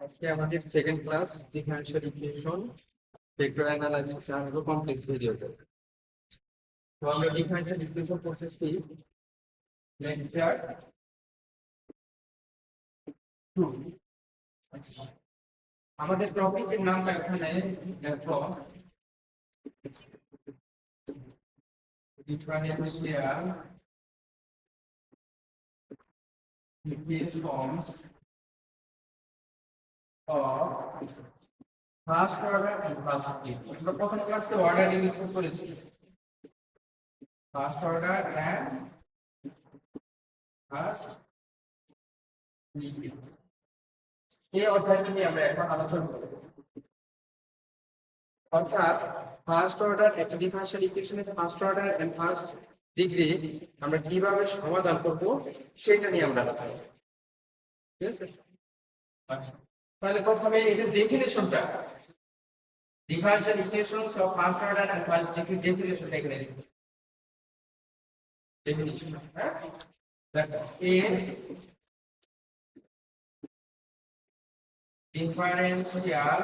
আজকে আমাদের second class differential equation vector analysis আর কমপ্লেক্স ভেরিয়েবল। তো আমরা ডিফারেনশিয়াল ইকুয়েশন করতেছি লেকচার 2। আচ্ছা, আমাদের টপিকের নামটা এখানে দেখো, differential equations of first order and first degree. আমরা প্রথম ক্লাসে অর্ডার ইউজ করেছি, first order and first degree. এই অধ্যায়টি নিয়ে আমরা এখন আলোচনা করব। অর্থাৎ ফার্স্ট অর্ডার একটা ডিফারেনশিয়াল ইকুয়েশনের first order and first degree আমরা কিভাবে সমাধান করব সেটা নিয়ে আমরা আলোচনা করব। ঠিক আছে? আচ্ছা, তাহলে প্রথমে এর ডেফিনিশনটা, differential equations of first order and first degree ডেফিনিশনটা এখানে লিখব। ডেফিনিশন, হ্যাঁ, দেখো a differential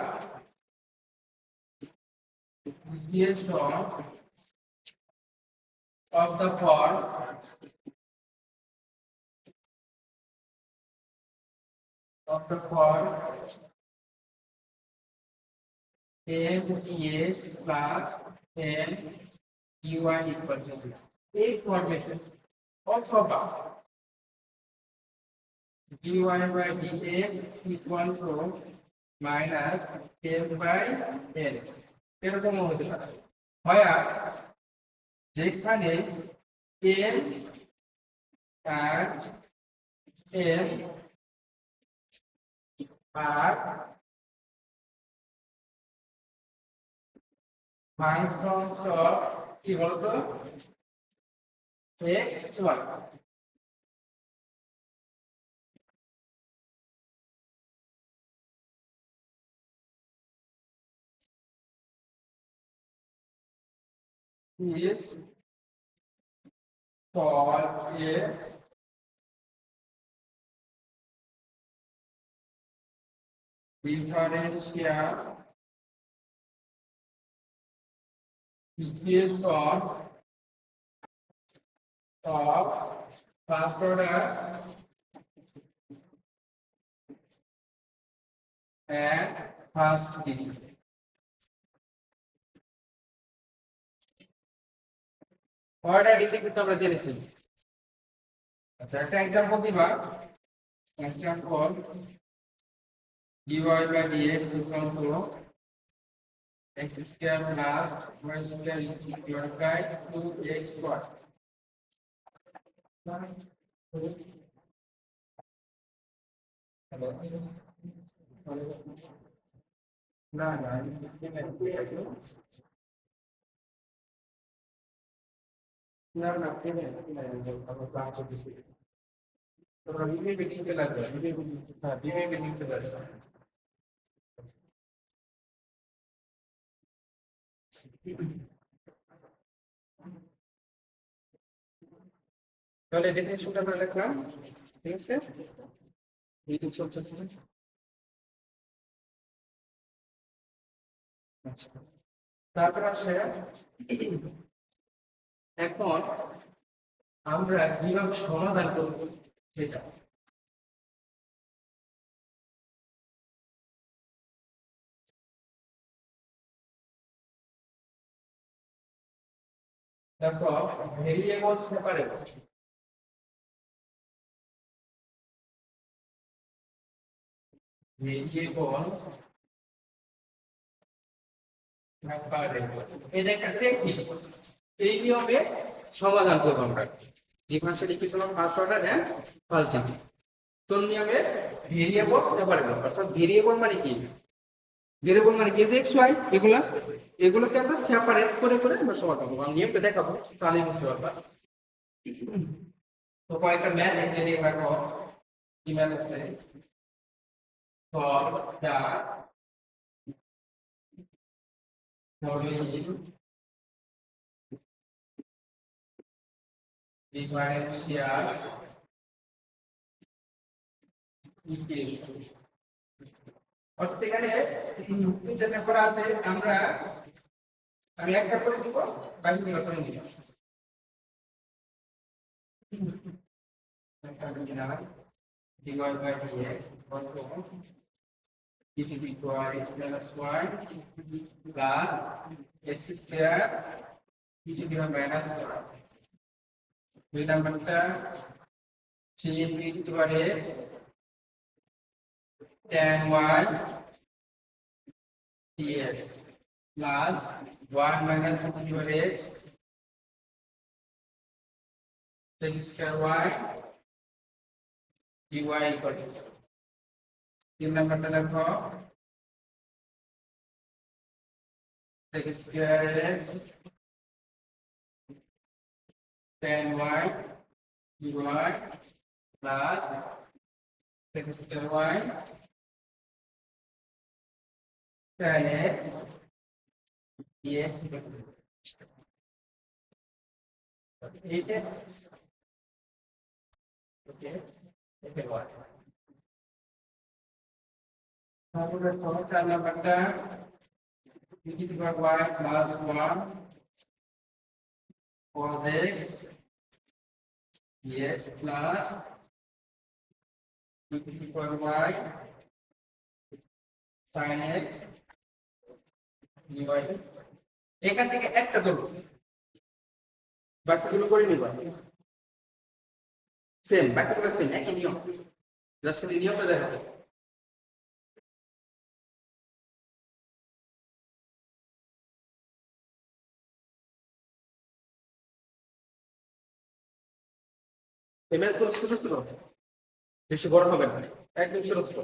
equation of the form mdx plus n dy equal to 0 এই ফরম্যাটে, অথবা dy by dx equal to minus m by n এরকম হতে পারে। হয় যেখানে n and n are functions of কি বলতো x y। is called a differential equation of first order and first degree। Order degree কিন্তু আমরা জেনেছি। আচ্ছা, একটা एग्जांपल দিবা। Example dy by dx equal to x square plus y square divided by 2x square। না না, না না কেন আমরা ক্লাস করতেছি, তোমরা ভিডিও মিটিং চলে আসবে, ভিডিও মিটিং চলে আসবে। তাহলে ডেফিনিশনটা আমরা লিখলাম, ঠিক আছে? মিটিং চলতেছে। আচ্ছা, তারপর আসে এখন আমরা কিভাবে সমাধান করব সেটা। দেখো ভেরিয়েবল সেপারেবল, ভেরিয়েবল সেপারেবল এটা একটা টেকনিক। এই নিয়মে সমাধান করব আমরা differential equation of first order and first degree. কোন নিয়মে? Variable separable. অর্থাৎ ভেরিয়েবল মানে কি? ভেরিয়েবল মানে কি, যে এক্স ওয়াই এগুলোকে আমরা সেপারেট করে করে আমরা সমাধান করব। আমি নিয়মটা দেখাবো, তাহলেই বুঝতে পারবা। তো কয়েকটা ম্যাথ এখানে নিয়ে রাখো। কি ম্যাথ আছে? For the following differential equation, অর্থাৎ এখানে যেটা করা আছে আমি একটা করে দিব, বাকিগুলো করে নিব। dy by dx e to the power x minus 1 plus x square e to the power minus 1. দুই নাম্বারটা 3 into e to the power x tan y dx plus 1 minus e to the power x sec square y dy equal to 0. তিন নাম্বারটা দেখো sec square x tan y dy plus sec square y tan x dx equal to 0. এইটা ওকে এটা হয়। তারপরে 4 নাম্বারটা e to the power y plus 1 cos x dx plus e to the power y sin x dy। এখান থেকে একটা ধরো, বাকিগুলো করে নিবা সেম, বাকিগুলো সেম একই নিয়ম, জাস্ট খালি নিয়মটা দেখাবো। এবার তো ছোট ছোট, বেশি বড় হবে না, একদম ছোট ছোট।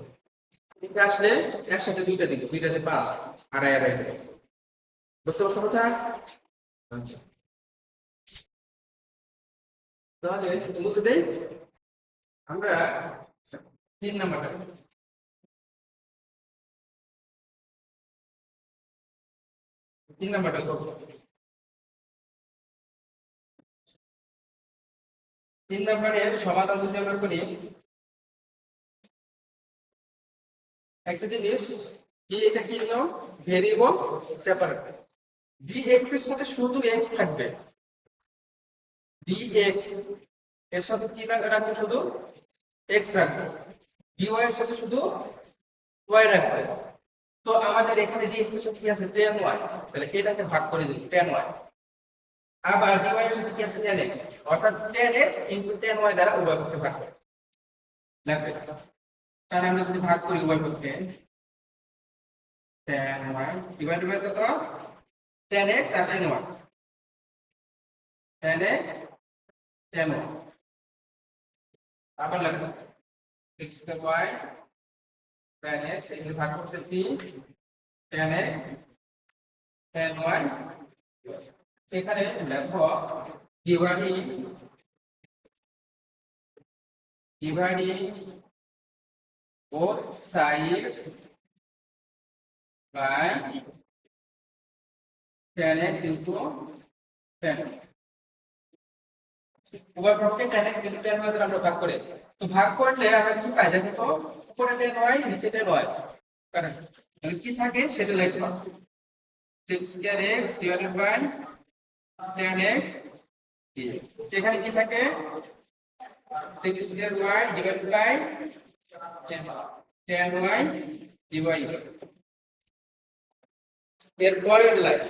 এটা আসলে একসাথে দুইটা দিব, দুইটাতে 5 আড়াই আড়াই করে। বুঝতে পারছো কথা? আচ্ছা, তাহলে মুছে দেই আমরা 3 নাম্বারটা। 3 নাম্বারটা করব। 3 নাম্বারের সমাধান যদি আমরা করি, একটা জিনিস কি, এটা কি নাও ভেরিয়েবল সেপারেট। dx এর সাথে শুধু x থাকবে, dx এর সাথে কি রাখবে, শুধু x রাখবে, dy এর সাথে শুধু y রাখবে। তো আমাদের এখানে dx এর সাথে কি আছে tan y, তাহলে এটাকে ভাগ করে দিই tan y। আবার dy এর সাথে কি আছে tan x, অর্থাৎ tan x tan y দ্বারা উভয় পক্ষে ভাগ করে লাগবে। তাহলে আমরা যদি ভাগ করি উভয় পক্ষে, tan y ডিভাইড বাই কত, tan x আর tan y, tan x tan y। আবার লাগবে x square y tan x, এই ভাগ করতেছি tan x tan y। এখানে দেখো dividing both sides by tan x into tan y। উভয় পক্ষে tan x into tan y দ্বারা আমরা ভাগ করে, তো ভাগ করলে আমরা কি পাই দেখো তো, উপরে tan y নিচে tan y, কারণ মানে কি থাকে সেটা লিখবা 6 square x divided by tan x dx। এখানে কি থাকে 6 square y divided by tan y dy। এর পরের লাইন,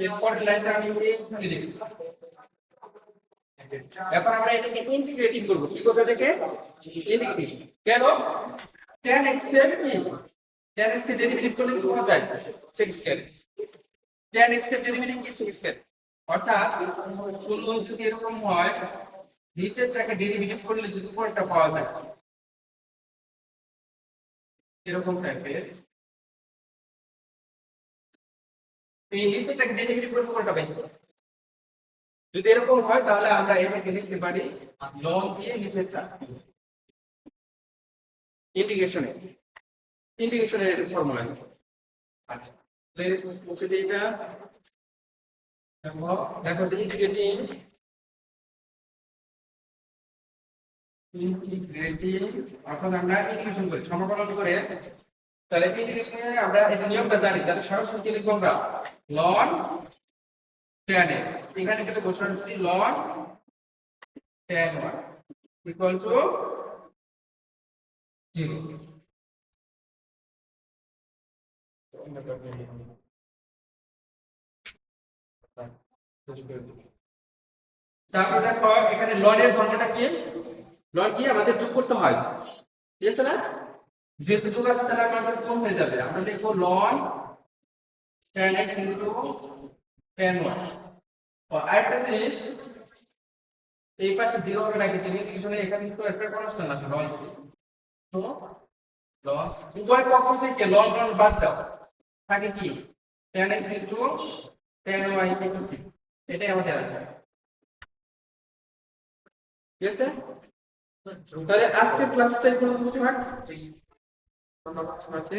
এরপর লাইনটা আমি এইখানে লিখেছি। এখন আমরা এটাকে ইন্টিগ্রেটিং করব, কি করব এটাকে ইন্টিগ্রেটিং। কেন, tan x এর কি, tan x কে ডেরিভেটিভ করলে কি পাওয়া যায় 6 square x, tan x এর ডেরিভেটিভ কি 6 square। অর্থাৎ কোন যদি এরকম হয় নিচেরটাকে ডেরিভেটিভ করলে যদি উপরেরটা পাওয়া যায় এরকম টাইপের, এই নিচেরটাকে ডেরিভেটিভ করলে উপরেরটা পাইছে, যদি এরকম হয় তাহলে আমরা এটাকে লিখতে পারি লগ দিয়ে নিচেরটা ইন্টিগ্রেশনের ফর্মুলা। আচ্ছা, তাহলে মুছে দিই এটা। দেখো যে ইন্টিগ্রেটিং ইন্টিগ্রেটিং অর্থাৎ আমরা ইন্টিগ্রেশন করি সমাকলন করে, তাহলে ইন্টিগ্রেশনে আমরা এই নিয়মটা জানি, তাহলে সরাসরি কি লিখব আমরা ln tan x, এখানে কিন্তু বসাচ্ছি ln tan y equal to 0। তারপর দেখো এখানে ln এর ধর্মটা কি, ln কি আমাদের যোগ করতে হয়, ঠিক আছে না, যেহেতু যোগ আছে তাহলে আমাদের কোন হয়ে যাবে, আমরা লিখব ln tan x tan y। আরেকটা জিনিস, এই পাশে 0 হবে নাকি তুমি ইকুয়েশনে, এখানে তো একটা কনস্ট্যান্ট আছে ln c, তো ln উভয় পক্ষ থেকে ln বাদ দাও, থাকে কি tan x tan y equal to c, এটাই আমাদের आंसर। ঠিক আছে, তাহলে আজকের ক্লাসটা এই পর্যন্ত থাক। ধন্যবাদ সবাইকে।